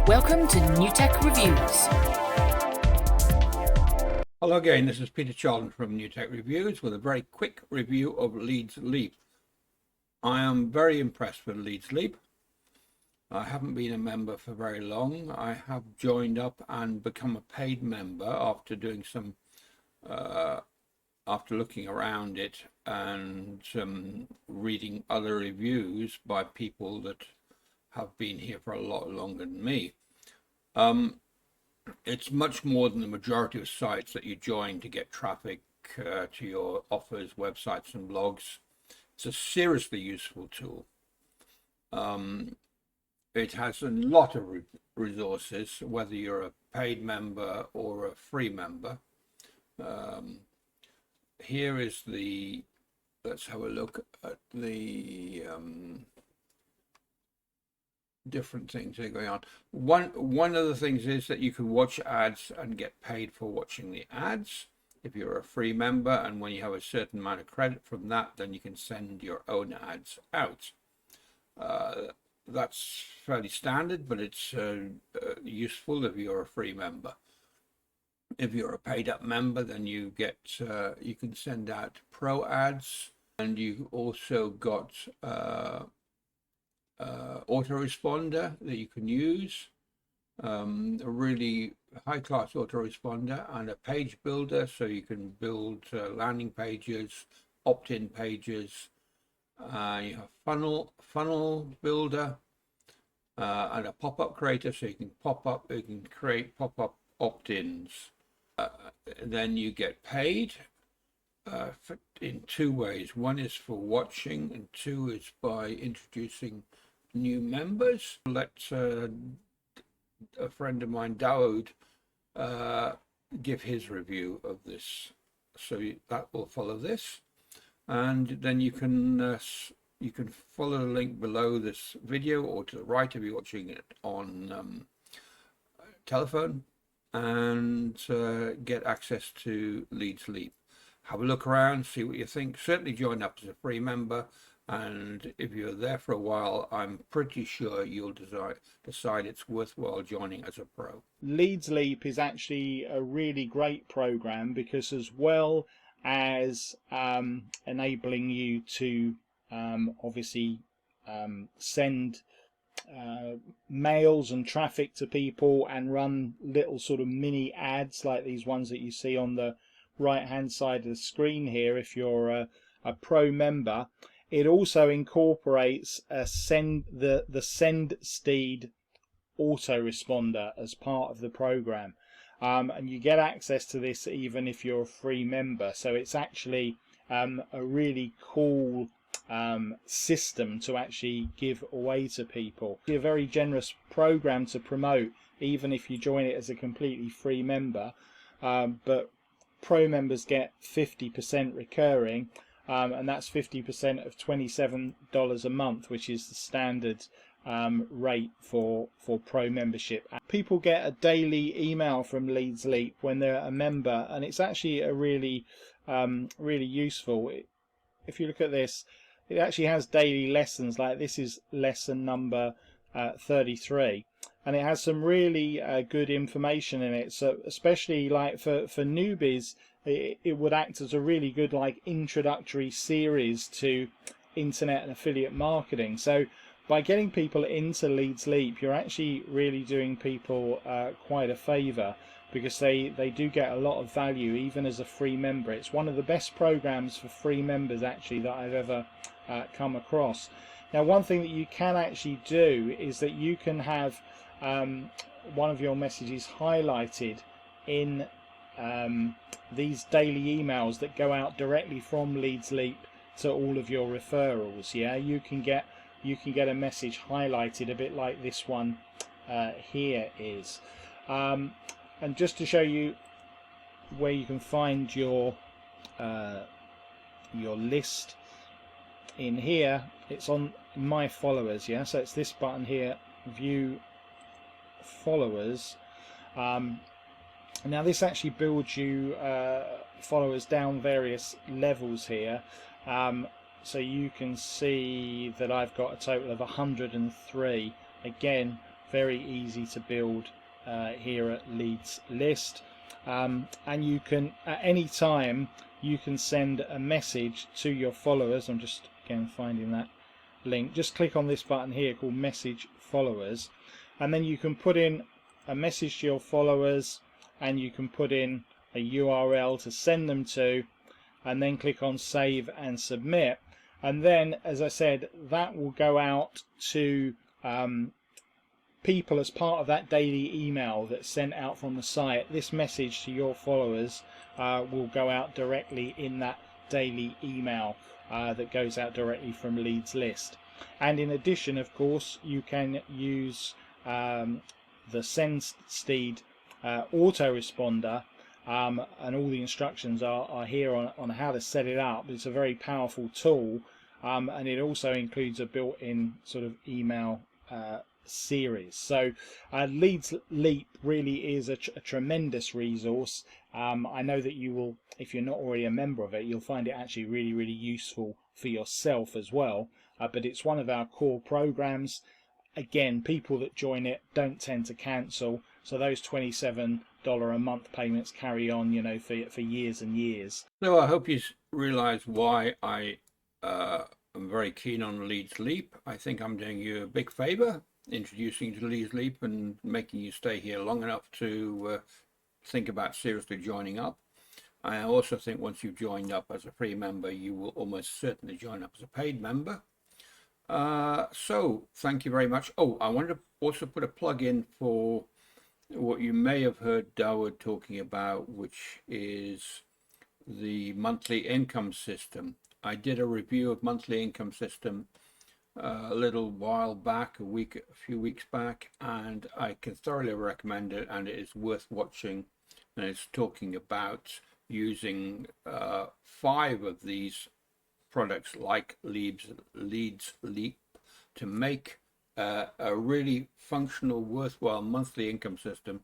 Welcome to New Tech Reviews. Hello again, this is Peter Charlton from New Tech Reviews with a very quick review of LeadsLeap. I am very impressed with LeadsLeap. I haven't been a member for very long. I have joined up and become a paid member after doing some, after looking around it and reading other reviews by people that have been here for a lot longer than me. It's much more than the majority of sites that you join to get traffic to your offers, websites and blogs. It's a seriously useful tool. It has a lot of resources, whether you're a paid member or a free member. Here is the, let's have a look at the different things that are going on. One of the things is that you can watch ads and get paid for watching the ads if you're a free member, and when you have a certain amount of credit from that, then you can send your own ads out. That's fairly standard, but it's useful if you're a free member. If you're a paid up member, then you get you can send out pro ads, and you also got autoresponder that you can use, a really high-class autoresponder, and a page builder, so you can build landing pages, opt-in pages. You have funnel builder, and a pop-up creator, so you can create pop-up opt-ins. Then you get paid in two ways. One is for watching, and two is by introducing new members. Let a friend of mine, Dawood, give his review of this. So that will follow this, and then you can follow the link below this video or to the right if you're watching it on telephone, and get access to LeadsLeap. Have a look around, see what you think. Certainly join up as a free member, and if you're there for a while, I'm pretty sure you'll decide it's worthwhile joining as a pro. LeadsLeap is actually a really great program because, as well as enabling you to obviously send mails and traffic to people and run little sort of mini ads like these ones that you see on the right hand side of the screen here, if you're a pro member, it also incorporates the SendSteed autoresponder as part of the program, and you get access to this even if you're a free member. So it's actually a really cool system to actually give away to people. It's a very generous program to promote even if you join it as a completely free member, but pro members get 50% recurring, and that's 50% of $27 a month, which is the standard rate for pro membership. People get a daily email from LeadsLeap when they're a member, and it's actually a really useful. If you look at this, it actually has daily lessons. Like this is lesson number 33, and it has some really good information in it. So especially like for newbies, it would act as a really good like introductory series to internet and affiliate marketing. So by getting people into LeadsLeap, you're actually really doing people quite a favor, because they do get a lot of value even as a free member. It's one of the best programs for free members actually that I've ever come across. Now, one thing that you can actually do is that you can have one of your messages highlighted in these daily emails that go out directly from LeadsLeap to all of your referrals. Yeah, you can get a message highlighted a bit like this one here is. And just to show you where you can find your list in here, it's on my followers. Yeah, so it's this button here, view followers. Now this actually builds you followers down various levels here. So you can see that I've got a total of 103. Again, very easy to build here at Leads List. And you can, at any time, you can send a message to your followers. I'm just again finding that link. Just click on this button here called Message Followers, and then you can put in a message to your followers, and you can put in a URL to send them to, and then click on Save and Submit. And then, as I said, that will go out to people as part of that daily email that's sent out from the site. This message to your followers will go out directly in that daily email that goes out directly from Leads List. And in addition, of course, you can use the SendSteed autoresponder, and all the instructions are here on how to set it up. It's a very powerful tool, and it also includes a built-in sort of email series. So LeadsLeap really is a tremendous resource. I know that you will, if you're not already a member of it, you'll find it actually really useful for yourself as well. But it's one of our core programs. Again, people that join it don't tend to cancel, so those $27 a month payments carry on, you know, for years and years. So I hope you realize why I am very keen on LeadsLeap. I think I'm doing you a big favor introducing you to LeadsLeap and making you stay here long enough to think about seriously joining up. I also think once you've joined up as a free member, you will almost certainly join up as a paid member. So thank you very much. Oh, I wanted to also put a plug in for what you may have heard Dawood talking about, which is the monthly income system. I did a review of monthly income system a little while back, a few weeks back, and I can thoroughly recommend it, and it is worth watching. And it's talking about using 5 of these products like LeadsLeap to make a really functional, worthwhile monthly income system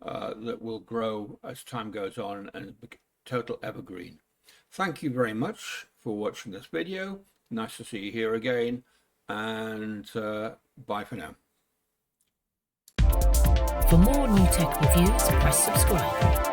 that will grow as time goes on and be total evergreen. Thank you very much for watching this video. Nice to see you here again, and bye for now. For more new tech reviews, press subscribe.